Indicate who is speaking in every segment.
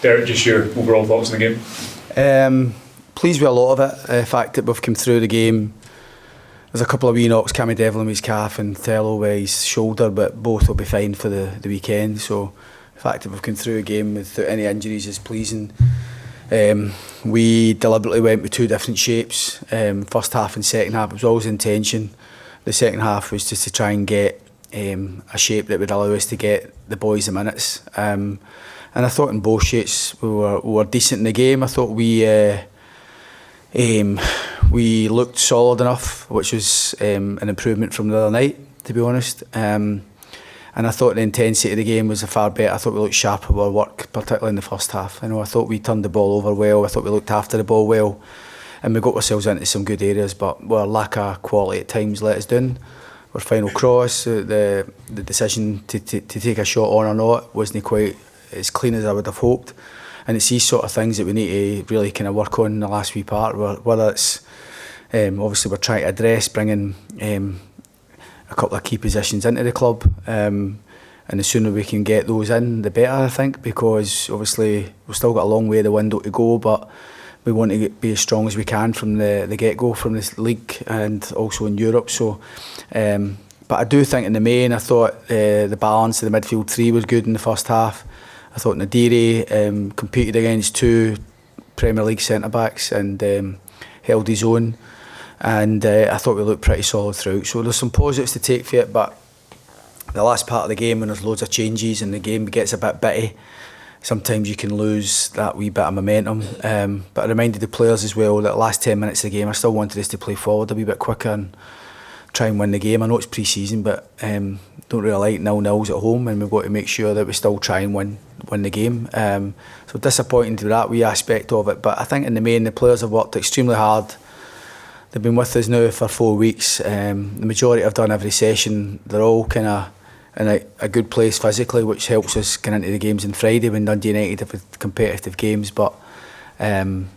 Speaker 1: Derek, just your overall thoughts on the game?
Speaker 2: Pleased with a lot of it. The fact that we've come through the game. There's a couple of wee knocks, Cammy Devlin with his calf and Thello with his shoulder, but both will be fine for the weekend. So the fact that we've come through a game without any injuries is pleasing. We deliberately went with two different shapes, first half and second half. It was always the intention. The second half was just to try and get a shape that would allow us to get the boys the minutes. And I thought in both shapes we were decent in the game. I thought we looked solid enough, which was an improvement from the other night, to be honest. And I thought the intensity of the game was far better. I thought we looked sharper with our work, particularly in the first half. I thought we turned the ball over well. I thought we looked after the ball well, and we got ourselves into some good areas. But our lack of quality at times let us down. Our final cross, the decision to take a shot on or not wasn't quite as clean as I would have hoped. And it's these sort of things that we need to really kind of work on in the last wee part. Whether it's obviously we're trying to address bringing a couple of key positions into the club, and the sooner we can get those in, the better, I think, because obviously we've still got a long way of the window to go, but we want to be as strong as we can from the get-go, from this league and also in Europe. So, but I do think in the main, I thought the balance of the midfield three was good in the first half. I thought Nadiri competed against two Premier League centre-backs and held his own. And I thought we looked pretty solid throughout. So there's some positives to take for it, but the last part of the game when there's loads of changes and the game gets a bit bitty, sometimes you can lose that wee bit of momentum. But I reminded the players as well that the last 10 minutes of the game, I still wanted us to play forward a wee bit quicker and try and win the game. I know it's pre-season, but don't really like 0-0s at home, and we've got to make sure that we still try and win the game. So disappointing to that wee aspect of it, but I think in the main the players have worked extremely hard. They've been with us now for 4 weeks. The majority have done every session. They're all kind of in a good place physically, which helps us get into the games on Friday when Dundee United have competitive games. But some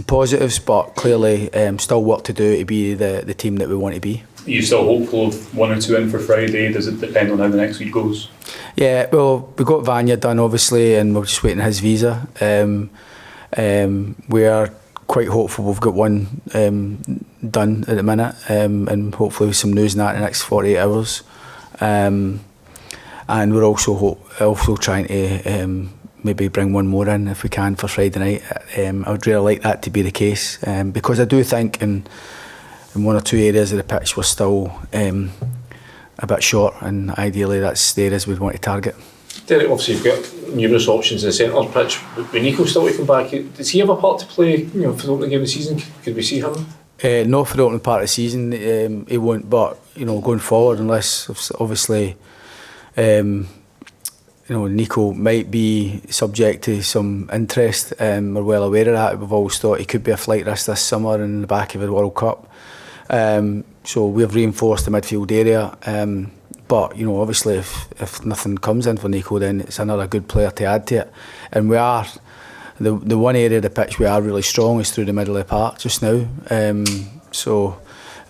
Speaker 2: positives, but clearly still work to do to be the team that we want to be.
Speaker 1: Are you still hopeful of 1 or 2 in for Friday? Does it depend on how the next week goes?
Speaker 2: Yeah, well, we got Vanya done obviously, and we're just waiting his visa. We are quite hopeful we've got one done at the minute, and hopefully with some news in that in the next 48 hours. And we're also trying to maybe bring one more in if we can for Friday night. I would really like that to be the case, because I do think in 1 or 2 areas of the pitch we're still a bit short, and ideally that's the areas we'd want to target.
Speaker 3: Derek, obviously you've got numerous options in the centre pitch. With Nico still to come back, does he have a part to play for the opening game of the season? Could we see him?
Speaker 2: Not for the opening part of the season, he won't, but going forward, unless obviously Nico might be subject to some interest, we're well aware of that. We've always thought he could be a flight risk this summer in the back of the World Cup. So we've reinforced the midfield area, but obviously if nothing comes in for Nico, then it's another good player to add to it. And we are the one area of the pitch we are really strong is through the middle of the park just now.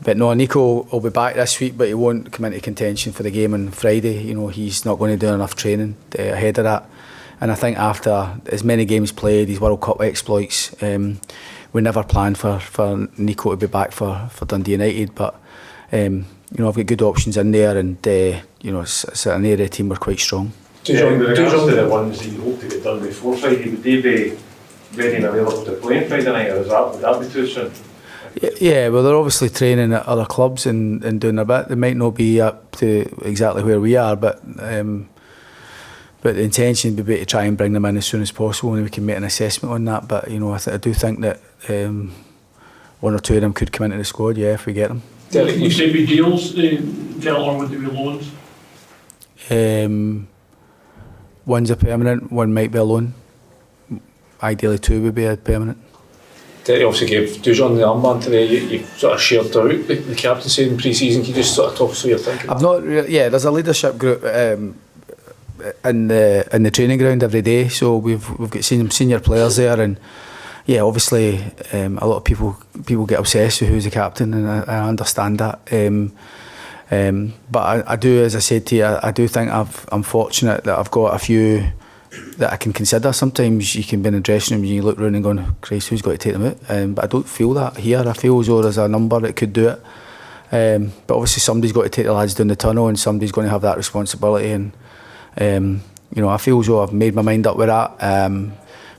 Speaker 2: But no, Nico will be back this week, but he won't come into contention for the game on Friday. He's not going to do enough training ahead of that. And I think after as many games played, his World Cup exploits, we never planned for Nico to be back for Dundee United. But I've got good options in there, and it's an area of the team we're quite strong.
Speaker 4: In regards to the ones that you hope to get done before Friday, would they be ready and available to play on Friday night, or would that be too soon?
Speaker 2: Yeah, well, they're obviously training at other clubs and doing their bit. They might not be up to exactly where we are, but the intention would be to try and bring them in as soon as possible, and we can make an assessment on that. But I do think that 1 or 2 of them could come into the squad, if we get them.
Speaker 5: Would they be deals, or would they be loans?
Speaker 2: One's a permanent, one might be a loan. Ideally 2 would be a permanent.
Speaker 3: Derek obviously gave Dujon the armband today. You've sort of shared out the captaincy in pre-season. Can you just sort of talk us through your thinking?
Speaker 2: I've not really, there's a leadership group in the training ground every day, so we've got some senior players there, and obviously a lot of people get obsessed with who's the captain, and I understand that. But I do, as I said to you, I do think I'm fortunate that I've got a few that I can consider. Sometimes you can be in the dressing room and you look around and going, Christ, who's got to take them out? But I don't feel that here. I feel as though there's a number that could do it. But obviously somebody's got to take the lads down the tunnel and somebody's going to have that responsibility. And you know, I feel as though I've made my mind up with that.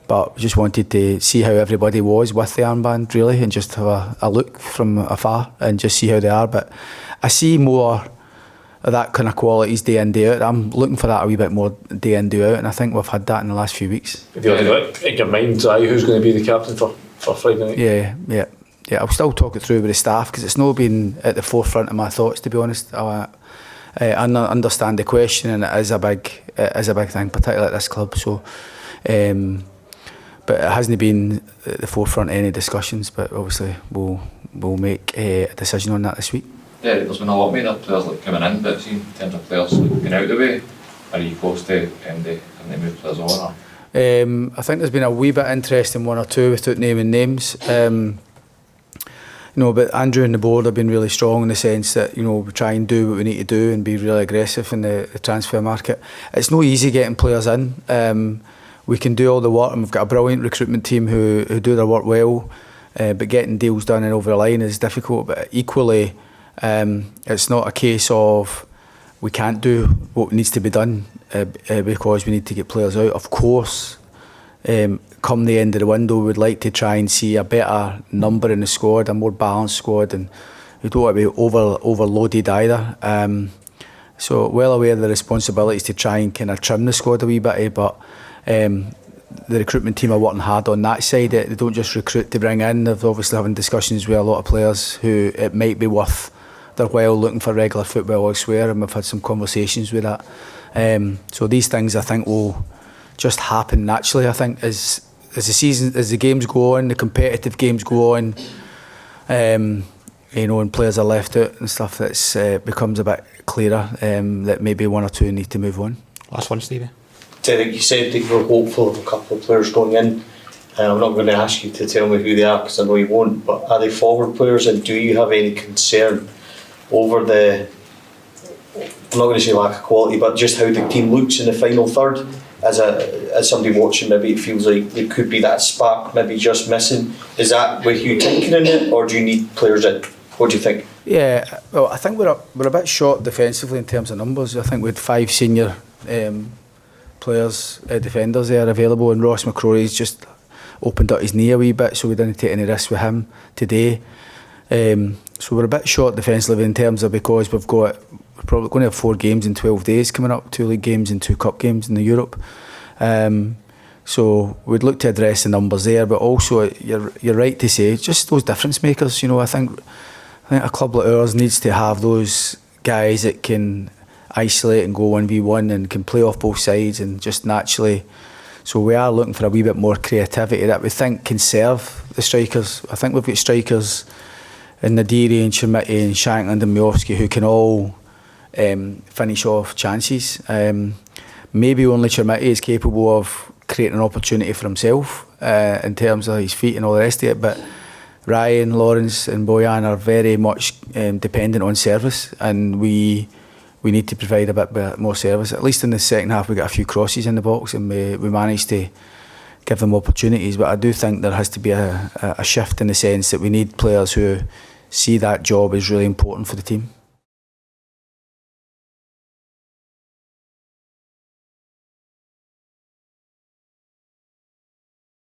Speaker 2: But just wanted to see how everybody was with the armband, really, and just have a look from afar and just see how they are. But I see more of that kind of qualities day in, day out. I'm looking for that a wee bit more day in, day out, and I think we've had that in the last few weeks.
Speaker 3: Have you got in your mind who's going to be the captain for Friday night?
Speaker 2: Yeah. I'll still talk it through with the staff because it's not been at the forefront of my thoughts, to be honest. I understand the question, and it is a big thing, particularly at this club. So. But it hasn't been at the forefront of any discussions. But obviously we'll make a decision on that this week.
Speaker 6: Yeah, there's been a lot of players coming in, but in terms of players going out the way, are you close to having to move players on? Or?
Speaker 2: I think there's been a wee bit of interest in one or two without naming names. You know, but Andrew and the board have been really strong in the sense that, you know, we try and do what we need to do and be really aggressive in the transfer market. It's no easy getting players in. We can do all the work, and we've got a brilliant recruitment team who do their work well, but getting deals done and over the line is difficult. But equally, it's not a case of we can't do what needs to be done because we need to get players out. Of course, come the end of the window, we'd like to try and see a better number in the squad, a more balanced squad, and we don't want to be overloaded either. So well aware of the responsibilities to try and kind of trim the squad a wee bit, but the recruitment team are working hard on that side. They don't just recruit to bring in. They're obviously having discussions with a lot of players who it might be worth their while looking for regular football elsewhere, and we've had some conversations with that. So these things I think will just happen naturally. I think as the games go on, the competitive games go on, you know, and players are left out and stuff, that's becomes a bit clearer that maybe one or two need to move on.
Speaker 7: Last one, Stevie.
Speaker 8: Derek, you said that you were hopeful of a couple of players going in. I'm not going to ask you to tell me who they are because I know you won't, but are they forward players, and do you have any concern over the, I'm not going to say lack of quality, but just how the team looks in the final third? As somebody watching, maybe it feels like there could be that spark maybe just missing. Is that with you tinkering it, or do you need players in? What do you think?
Speaker 2: Yeah, well, I think we're a bit short defensively in terms of numbers. I think we had 5 senior players, defenders there available, and Ross McCrory's just opened up his knee a wee bit, so we didn't take any risks with him today. So we're a bit short defensively in terms of, because we're probably going to have 4 games in 12 days coming up, 2 league games and 2 cup games in the Europe. So we'd look to address the numbers there, but also you're right to say just those difference makers. You know, I think a club like ours needs to have those guys that can isolate and go 1v1 and can play off both sides and just naturally. So we are looking for a wee bit more creativity that we think can serve the strikers. I think we've got strikers in Nadiri and Chermiti and Shankland and Miofsky who can all finish off chances. Maybe only Chermiti is capable of creating an opportunity for himself in terms of his feet and all the rest of it, but Ryan, Lawrence and Boyan are very much dependent on service, and we need to provide a bit more service. At least in the second half we got a few crosses in the box and we managed to give them opportunities, but I do think there has to be a shift in the sense that we need players who see that job as really important for the team.